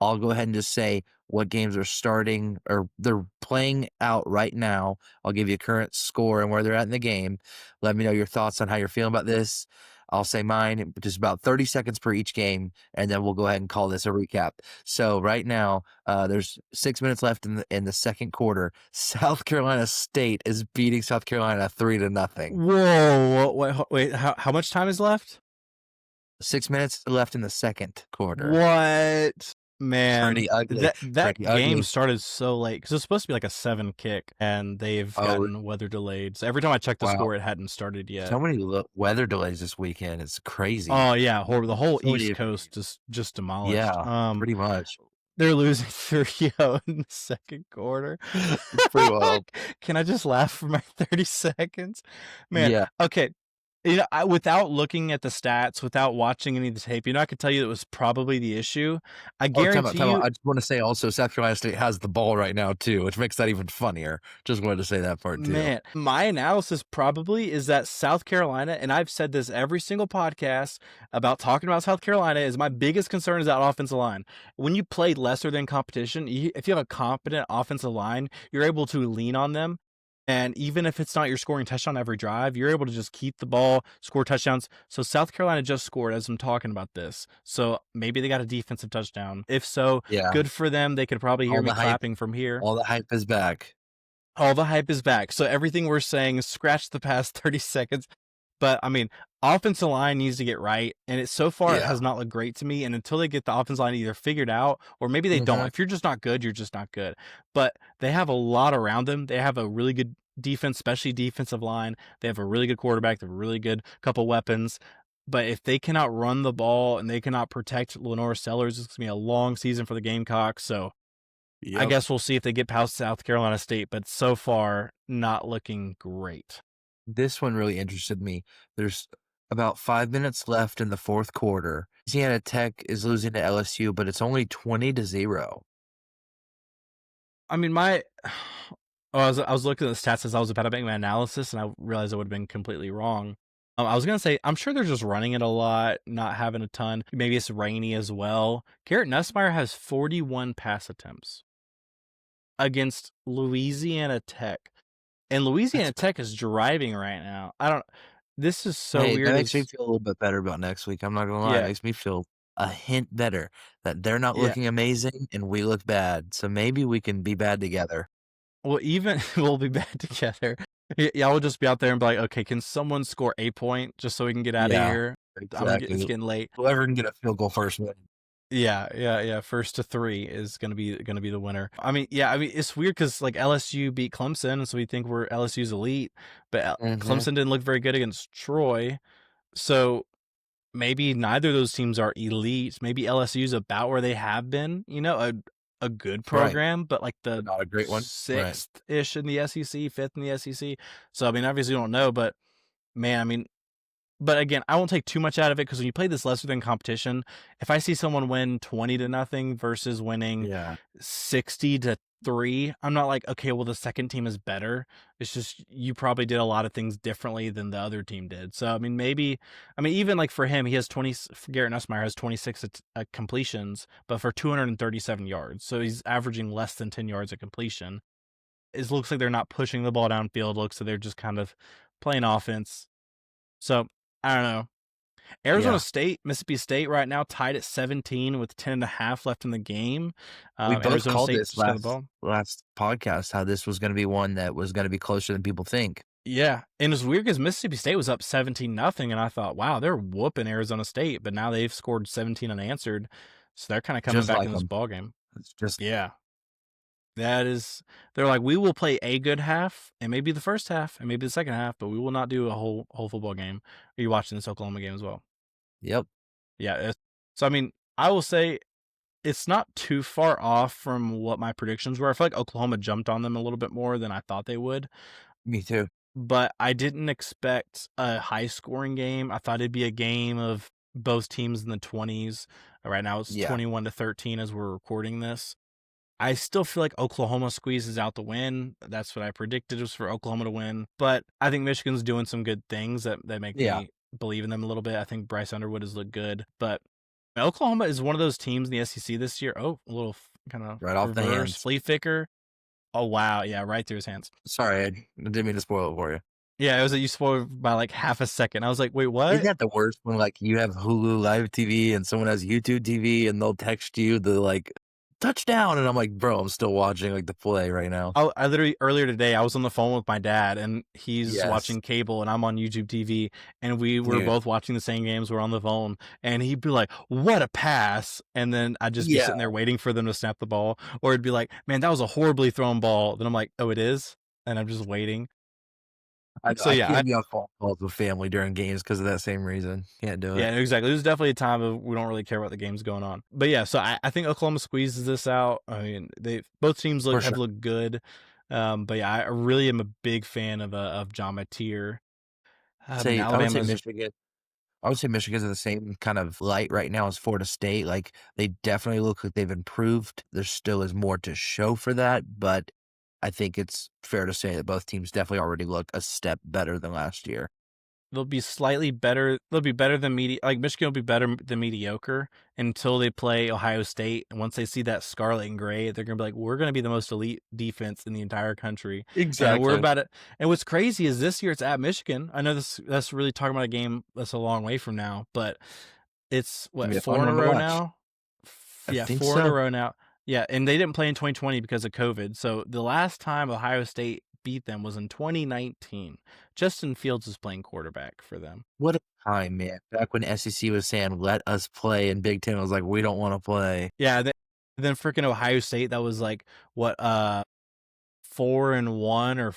I'll go ahead and just say what games are starting or they're playing out right now. I'll give you a current score and where they're at in the game. Let me know your thoughts on how you're feeling about this. I'll say mine, just about 30 seconds per each game, and then we'll go ahead and call this a recap. So right now, there's 6 minutes left in the second quarter. South Carolina State is beating South Carolina 3-0. Whoa! Wait, how much time is left? 6 minutes left in the second quarter. What? Man, Pretty ugly, that pretty game ugly. started so late because it's supposed to be like a 7 kick, and they've Oh, gotten weather delayed. So every time I checked the wow. score, it hadn't started yet. So many weather delays this weekend. It's crazy. Oh yeah, horrible. The whole So many East different Coast is just demolished. yeah, pretty much. They're losing 3-0 in the second quarter. It's pretty wild. Can I just laugh for my 30 seconds? Man, Yeah. okay. Without looking at the stats, without watching any of the tape, I could tell you it was probably the issue. I Oh, guarantee time out. you, I just wanna say also South Carolina State has the ball right now too, which makes that even funnier. Just wanted to say that part too. man, my analysis probably is that South Carolina, and I've said this every single podcast about talking about South Carolina, is my biggest concern is that offensive line. When you play lesser than competition, if you have a competent offensive line, you're able to lean on them. And even if it's not your scoring touchdown every drive, you're able to just keep the ball, score touchdowns. So South Carolina just scored as I'm talking about this. So maybe they got a defensive touchdown. If so, Yeah. good for them. They could probably hear All me the hype clapping from here. all the hype is back. All the hype is back. So everything we're saying, scratch the past 30 seconds. But I mean, offensive line needs to get right, and so far it Yeah. has not looked great to me. And until they get the offensive line either figured out, or maybe they don't. Mhm. If you're just not good, you're just not good. But they have a lot around them. They have a really good defense, especially defensive line. They have a really good quarterback. They have a really good couple weapons. But if they cannot run the ball and they cannot protect Lenore Sellers, it's gonna be a long season for the Gamecocks. So I Yep. guess we'll see if they get past South Carolina State. But so far, not looking great. This one really interested me. There's about 5 minutes left in the 4th quarter. Louisiana Tech is losing to LSU, but it's only 20-0. I mean, I was looking at the stats as I was about to make my analysis, and I realized I would have been completely wrong. I was gonna say I'm sure they're just running it a lot, not having a ton. Maybe it's rainy as well. Garrett Nussmeier has 41 pass attempts against Louisiana Tech, and That's Louisiana Tech is driving right now. I don't. This is so Hey, that weird. makes me feel a little bit better about next week, I'm not gonna lie. It Yeah, makes me feel a hint better that they're not yeah. looking amazing and we look bad, so maybe we can be bad together. Well, even we'll be bad together. Y'all will just be out there and be like, okay, can someone score a point just so we can get out of Yeah, here? It's exactly. getting late. Whoever can get a field goal first wins. Yeah. First to 3 is gonna be the winner. I mean, yeah, I mean it's weird because like LSU beat Clemson, and so we think we're LSU's elite, but Mhm. Clemson didn't look very good against Troy, so maybe neither of those teams are elite. Maybe LSU's about where they have been, a good Right, program, but like but the not a great one. Right. 6th ish in the SEC, 5th in the SEC. So I mean, obviously you don't know, but man, I mean, but again, I won't take too much out of it because when you play this lesser than competition, if I see someone win 20-0 versus winning Yeah. 60-3, I'm not like, okay, well, the second team is better. It's just you probably did a lot of things differently than the other team did. So, I mean, even like for him, he has 20, Garrett Nussmeier has 26 completions, but for 237 yards. So he's averaging less than 10 yards at completion. It looks like they're not pushing the ball downfield. Looks like they're just kind of playing offense. So, I don't know. Arizona Yeah. State, Mississippi State right now tied at 17 with 10.5 left in the game. We both Arizona called State this just got the ball. last podcast how this was gonna be one that was gonna be closer than people think. Yeah, and it's weird because Mississippi State was up 17-0, and I thought, wow, they're whooping Arizona State, but now they've scored 17 unanswered, so they're kind of coming Just back like in this them. ball game. It's just Yeah, they're like, we will play a good half, and maybe the first half, and maybe the second half, but we will not do a whole football game. Are you watching this Oklahoma game as well? yep. Yeah, so I mean, I will say it's not too far off from what my predictions were. I feel like Oklahoma jumped on them a little bit more than I thought they would, Me too. but I didn't expect a high scoring game. I thought it'd be a game of both teams in the 20s. Right now it's Yeah. 21-13 as we're recording this. I still feel like Oklahoma squeezes out the win. That's what I predicted was for Oklahoma to win. But I think Michigan's doing some good things that make Yeah. me believe in them a little bit. I think Bryce Underwood has looked good. But Oklahoma is one of those teams in the SEC this year. Oh, a little kind of Right off the reverse hands. flea flicker. Oh, wow. Yeah, right through his hands. Sorry, I didn't mean to spoil it for you. Yeah, it was that you spoiled by like half a second. I was like, wait, Isn't what? that the worst when, like, you have Hulu Live TV and someone has YouTube TV and they'll text you the, like, touchdown. And I'm like, bro, I'm still watching like the play right now. I literally earlier today I was on the phone with my dad and he's Yes. watching cable and I'm on YouTube TV and we were Dude. both watching the same games. We're on the phone and he'd be like, "What a pass!" And then I'd just be Yeah. sitting there waiting for them to snap the ball, or it'd be like, "Man, that was a horribly thrown ball." Then I'm like, "Oh, it is," and I'm just waiting. So I yeah, can't be on phone calls with family during games because of that same reason. Can't do it. yeah, exactly. It was definitely a time of we don't really care what the game's going on. But yeah, so I think Oklahoma squeezes this out. I mean, they both teams For have sure. looked good. But yeah, I really am a big fan of John Mateer. And I would say Alabama's Michigan. I would say Michigan's in the same kind of light right now as Florida State. Like they definitely look like they've improved. There still is more to show for that, but I think it's fair to say that both teams definitely already look a step better than last year. they'll be slightly better. They'll be better than like Michigan will be better than mediocre until they play Ohio State. And once they see that scarlet and gray, they're gonna be like, we're gonna be the most elite defense in the entire country, and we're Exactly. about it. And what's crazy is this year it's at Michigan. I know that's really talking about a game that's a long way from now, but it's Gonna what, be a four fun in a one to row watch. now. I Yeah, think four in a so. row now. Yeah, and they didn't play in 2020 because of COVID. So the last time Ohio State beat them was in 2019. Justin Fields is playing quarterback for them. What a time, man. Back when SEC was saying, let us play, and Big Ten was like, we don't want to play. Yeah, then freaking Ohio State that was like what 4-1 or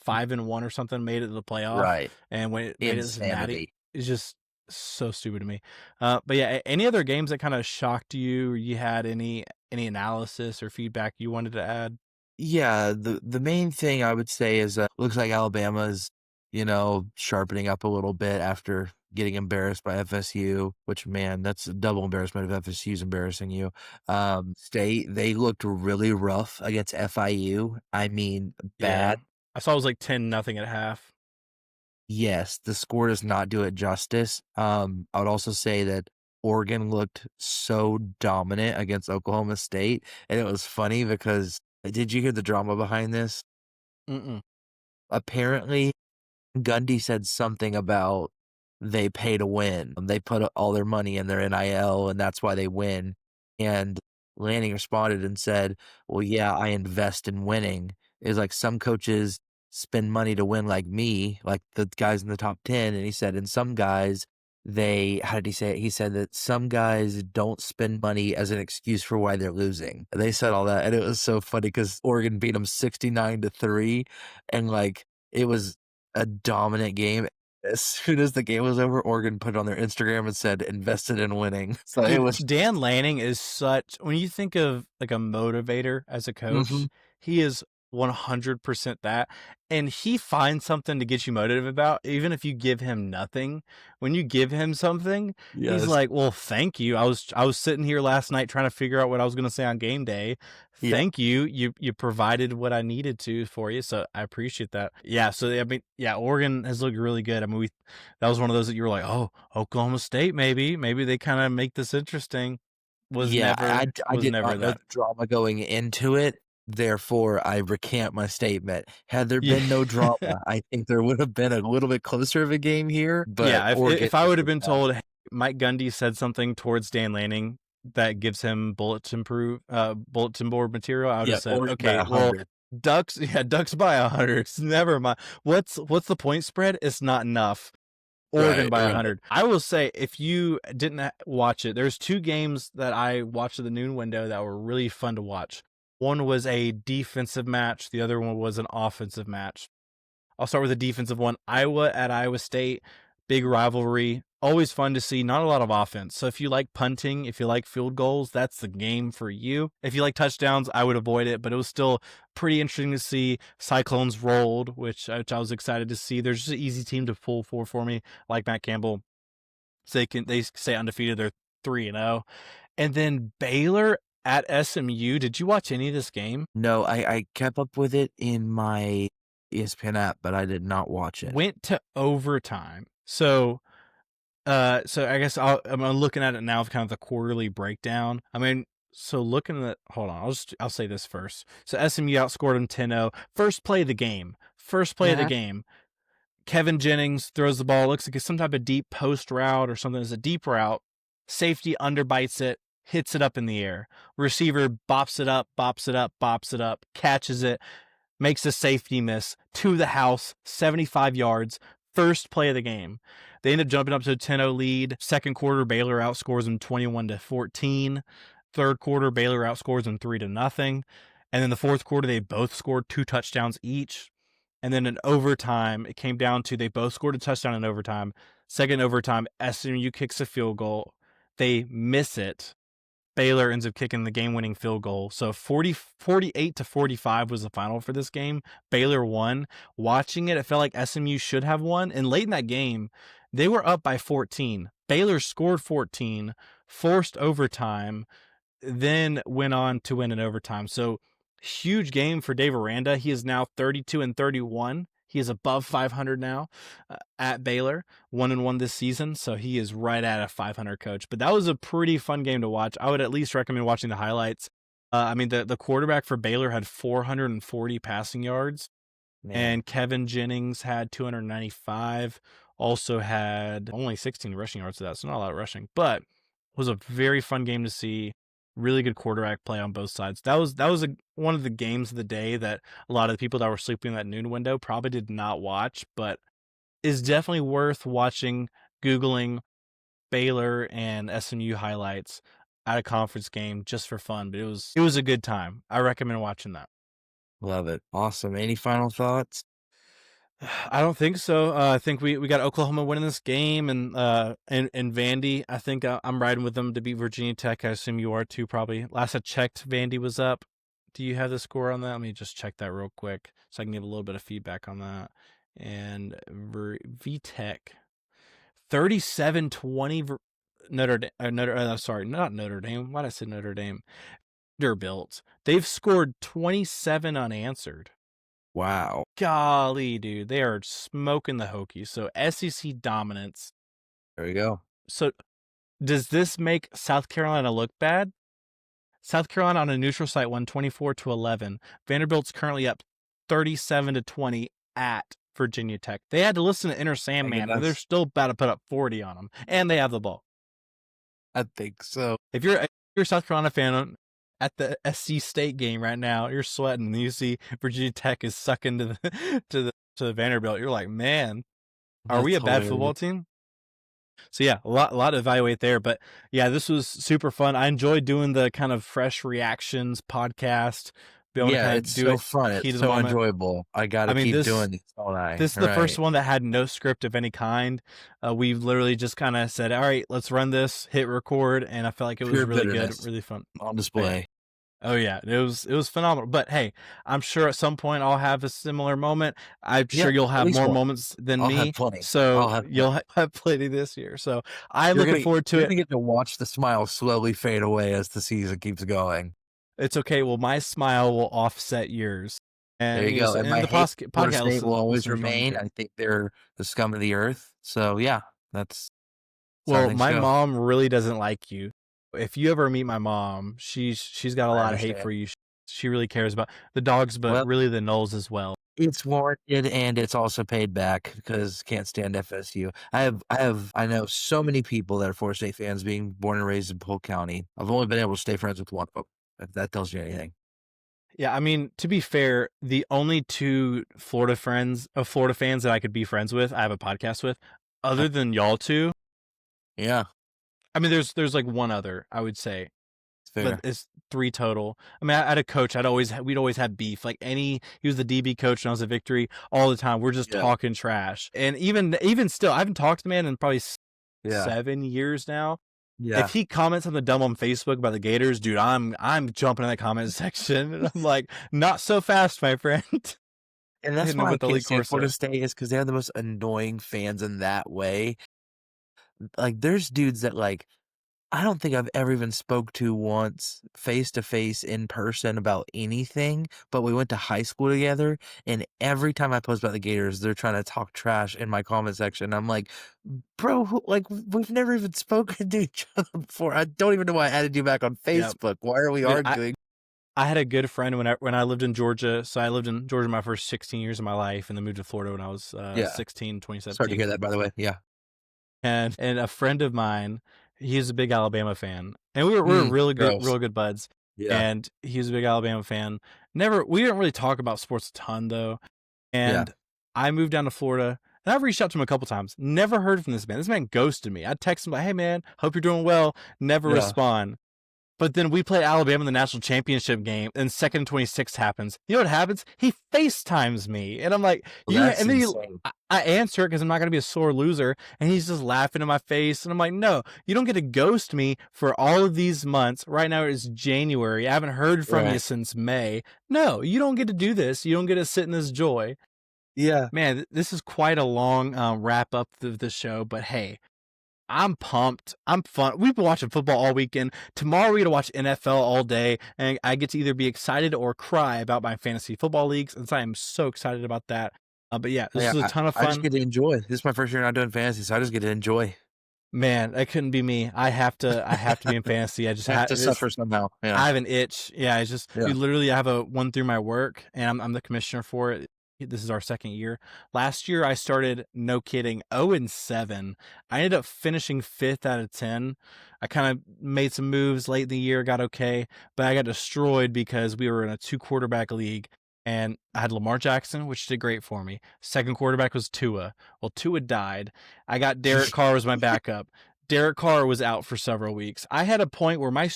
5-1 or something made it to the playoff, Right. and when it made it to Natty, Insanity. it's just so stupid to me. But yeah, any other games that kind of shocked you, or you had any analysis or feedback you wanted to add? Yeah, the main thing I would say is looks like Alabama's, sharpening up a little bit after getting embarrassed by FSU, which man, that's a double embarrassment if FSU's embarrassing you. State, they looked really rough against FIU. I mean, Yeah, bad. I saw it was like 10-0 at half. Yes, the score does not do it justice. I would also say that Oregon looked so dominant against Oklahoma State, and it was funny because did you hear the drama behind this? Mm-mm. Apparently, Gundy said something about they pay to win. They put all their money in their NIL, and that's why they win. And Lanning responded and said, "Well, yeah, I invest in winning." Is like some coaches spend money to win, like me, like the guys in the top 10. And he said, and some guys, how did he say it? He said that some guys don't spend money as an excuse for why they're losing. They said all that, and it was so funny because Oregon beat them 69-3, and like it was a dominant game. As soon as the game was over, Oregon put it on their Instagram and said, "Invested in winning." So it Dude, was Dan Lanning is such, when you think of like a motivator as a mhm, coach, he is 100% that. And he finds something to get you motivated about, even if you give him nothing. When you give him something, he's yes. like, "Well, thank you. I was sitting here last night trying to figure out what I was going to say on game day. Yeah. Thank you. You provided what I needed to for you, so I appreciate that." Yeah, so I mean, yeah, Oregon has looked really good. I mean, that was one of those that you were like, "Oh, Oklahoma State, maybe they kind of make this interesting." Was Yeah, never I was did never not know that. the drama going into it, therefore, I recant my statement. Had there Yeah. been no drama, I think there would have been a little bit closer of a game here, but Yeah, Oregon if I just would have was been bad. told, "Hey, Mike Gundy said something towards Dan Lanning that gives him bulletin board material," I would have Yeah, said, Oregon by "Okay, well, 100. Ducks, yeah, Ducks by 100. Never mind. What's the point spread? It's not enough. Oregon Right, by right. 100." I will say, if you didn't watch it, there's two games that I watched at the noon window that were really fun to watch. One was a defensive match. The other one was an offensive match. I'll start with the defensive one. Iowa at Iowa State, big rivalry. Always fun to see. Not a lot of offense. So if you like punting, if you like field goals, that's the game for you. If you like touchdowns, I would avoid it, but it was still pretty interesting to see. Cyclones rolled, which I was excited to see. There's just an easy team to pull for me, like Matt Campbell. So they stay undefeated. They're 3-0. And then Baylor at SMU. Did you watch any of this game? No, I kept up with it in my ESPN app, but I did not watch it. Went to overtime. So I guess I'm looking at it now of kind of the quarterly breakdown. I mean, so looking at, hold on, I'll say this first. So SMU outscored them 10-0. First play of the game. First play of the Mhm. game. Kevin Jennings throws the ball. Looks like it's some type of deep post route or something. It's a deep route. Safety underbites it. hits it up in the air. Receiver bops it up, bops it up, bops it up, catches it, makes a safety miss to the house, 75 yards, first play of the game. They end up jumping up to a 10-0 lead. Second quarter, Baylor outscores them 21-14. Third quarter, Baylor outscores them 3-0. And then the fourth quarter, they both scored 2 touchdowns each. And then in overtime, it came down to they both scored a touchdown in overtime. Second overtime, SMU kicks a field goal. They miss it. Baylor ends up kicking the game-winning field goal. So 48-45 was the final for this game. Baylor won. Watching it, it felt like SMU should have won. And late in that game, they were up by 14. Baylor scored 14, forced overtime, then went on to win in overtime. So huge game for Dave Aranda. He is now 32-31. He is above 500 now at Baylor, 1-1 this season. So he is right at a 500 coach. But that was a pretty fun game to watch. I would at least recommend watching the highlights. I mean, the quarterback for Baylor had 440 passing yards, and Kevin Jennings had 295. Also had only 16 rushing yards to that, so not a lot of rushing. But it was a very fun game to see. Really good quarterback play on both sides. That was one of the games of the day that a lot of the people that were sleeping in that noon window probably did not watch, but is definitely worth watching, Googling Baylor and SMU highlights at a conference game just for fun. But it was a good time. I recommend watching that. Love it. Awesome. Any final thoughts? I don't think so. I think we got Oklahoma winning this game, and Vandy. I think I'm riding with them to beat Virginia Tech. I assume you are too, probably. Last I checked, Vandy was up. Do you have the score on that? Let me just check that real quick so I can give a little bit of feedback on that. And VTech 37-20 Notre Dame. Sorry, not Notre Dame. Why did I say Notre Dame? Vanderbilt. They've scored 27 unanswered. Wow. Golly, dude, they are smoking the Hokies. So SEC dominance. There you go. So does this make South Carolina look bad? South Carolina on a neutral site won 24-11. Vanderbilt's currently up 37-20 at Virginia Tech. They had to listen to Inner Sandman, but they're still about to put up 40 on them, and they have the ball. I think so. If you're a South Carolina fan at the SC State game right now, you're sweating, and you see Virginia Tech is sucking to the Vanderbilt. You're like, man, are we a bad football team? So yeah, a lot to evaluate there. But yeah, this was super fun. I enjoyed doing the kind of fresh reactions podcast. It's so fun. It's so enjoyable. I gotta keep doing this all night. This is the first one that had no script of any kind. We literally just kind of said, all right, let's run this, hit record, and I felt like it was really good, really fun. On display. Oh yeah, it was phenomenal. But hey, I'm sure at some point I'll have a similar moment. I'm sure you'll have more moments than me. Have plenty. So you'll have plenty this year. So I'm looking forward to it. You're gonna get to watch the smile slowly fade away as the season keeps going. It's okay. Well, my smile will offset yours. And there you go. And my podcast will always remain. I think they're the scum of the earth. So yeah, that's. Well, my mom really doesn't like you. If you ever meet my mom, she's got a lot of hate for you. She really cares about the Dogs, but really the Noles as well. It's warranted, and it's also paid back because can't stand FSU. I know so many people that are Florida State fans, being born and raised in Polk County. I've only been able to stay friends with one of them, if that tells you anything. Yeah, I mean, to be fair, the only two Florida fans that I could be friends with, I have a podcast with, other than y'all two. Yeah. I mean, there's like one other, I would say, but it's 3 total. I mean, I had a coach. We'd always have beef. Like he was the DB coach, and I was at Victory all the time. We're just talking trash. And even still, I haven't talked to the man in probably 7 years now. Yeah. If he comments on the dumb on Facebook about the Gators, dude, I'm jumping in that comment section, and I'm like, not so fast, my friend. And that's why I can't stand Florida State is because they have the most annoying fans in that way. Like, there's dudes that, like, I don't think I've ever even spoke to once face-to-face in person about anything, but we went to high school together, and every time I post about the Gators, they're trying to talk trash in my comment section. I'm like, bro, like, we've never even spoken to each other before. I don't even know why I added you back on Facebook. Yep. Why are we arguing? I had a good friend when I lived in Georgia. So I lived in Georgia my first 16 years of my life, and then moved to Florida when I was 16, 2017. Sorry to hear that, by the way. Yeah. And a friend of mine, he's a big Alabama fan, and we were really good, Gross. real good buds. Yeah. And he's a big Alabama fan. We didn't really talk about sports a ton though. Yeah. And I moved down to Florida, and I've reached out to him a couple times. Never heard from this man. This man ghosted me. I text him like, "Hey man, hope you're doing well." Never Yeah. respond. But then we play Alabama in the national championship game, and 2nd and 26 happens. You know what happens? He FaceTimes me, and I'm like, Well, "Yeah." that's And then insane. I answer it because I'm not gonna be a sore loser, and he's just laughing in my face, and I'm like, "No, you don't get to ghost me for all of these months. Right now it's January. I haven't heard from you Right. since May. No, you don't get to do this. You don't get to sit in this joy." Yeah. Man, this is quite a long wrap up of the show, but hey, I'm pumped. I'm fun. We've been watching football all weekend. Tomorrow we get to watch NFL all day, and I get to either be excited or cry about my fantasy football leagues, and so I am so excited about that. But yeah, this Yeah, is a ton of I just fun. get to enjoy. This is my first year not doing fantasy, so I just get to enjoy. Man, that couldn't be me. I have to be in fantasy. I just I have have to this. suffer somehow. I Yeah. have an itch. Yeah, it's just Yeah. dude, literally I have a one through my work, and I'm the commissioner for it. This is our 2nd year. Last year I started, no kidding, 0-7. I ended up finishing 5th out of 10. I kind of made some moves late in the year, got okay, but I got destroyed because we were in a 2-quarterback league, and I had Lamar Jackson, which did great for me. Second quarterback was Tua. Well, Tua died. I got Derek Carr as my backup. Derek Carr was out for several weeks. I had a point where my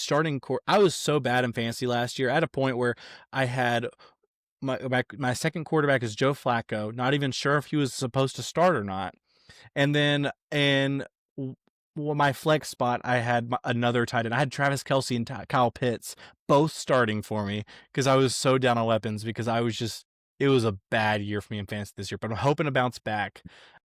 I was so bad in fantasy last year. I had a point where I had my second quarterback is Joe Flacco, not even sure if he was supposed to start or not. And then my flex spot, I had another tight end. I had Travis Kelce and Kyle Pitts both starting for me because I was so down on weapons because it was a bad year for me in fantasy this year, but I'm hoping to bounce back.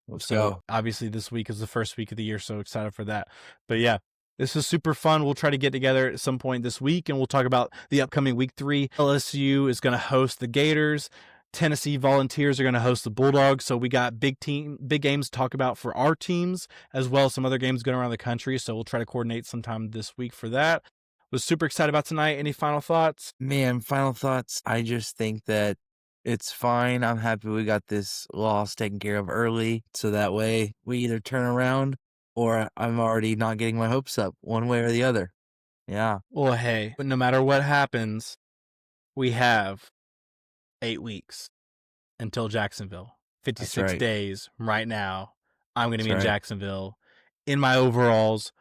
Let's So go. obviously this week is the first week of the year, so excited for that. But yeah, this is super fun. We'll try to get together at some point this week, and we'll talk about the upcoming week 3. LSU is going to host the Gators. Tennessee Volunteers are going to host the Bulldogs. So we got big games to talk about for our teams, as well as some other games going around the country. So we'll try to coordinate sometime this week for that. Was super excited about tonight. Any final thoughts? Man, final thoughts. I just think that it's fine. I'm happy we got this loss taken care of early, so that way we either turn around or I'm already not getting my hopes up one way or the other. Yeah. Well, hey, but no matter what happens, we have 8 weeks until Jacksonville. That's 56 right. days from right now. I'm going to That's be in right. Jacksonville in my overalls,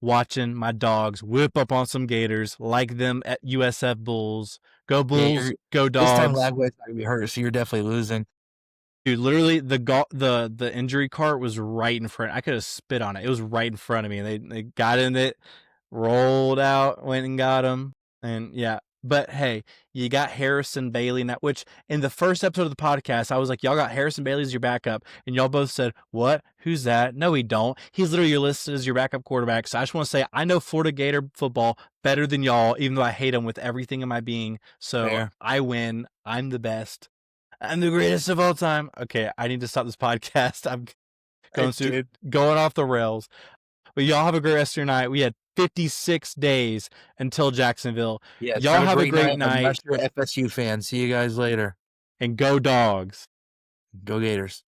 watching my dogs whip up on some Gators like them at USF Bulls. Go Bulls, go This time Dogs. Lagway's not gonna be hurt, so you're definitely losing. Dude, literally the injury cart was right in front. I could have spit on it. It was right in front of me. They got in it, rolled out, went and got him, and yeah. But hey, you got Harrison Bailey now. Which in the first episode of the podcast, I was like, y'all got Harrison Bailey as your backup, and y'all both said, "What? Who's that?" No, we don't. He's literally listed as your backup quarterback. So I just want to say, I know Florida Gator football better than y'all, even though I hate them with everything in my being. So Fair. I win. I'm the best. I'm the greatest of all time. Okay, I need to stop this podcast. I'm going off the rails. But y'all have a great rest of your night. We had 56 days until Jacksonville. Yes, Y'all have a great night. Unless you're a FSU fan. See you guys later. And go Dogs. Go Gators.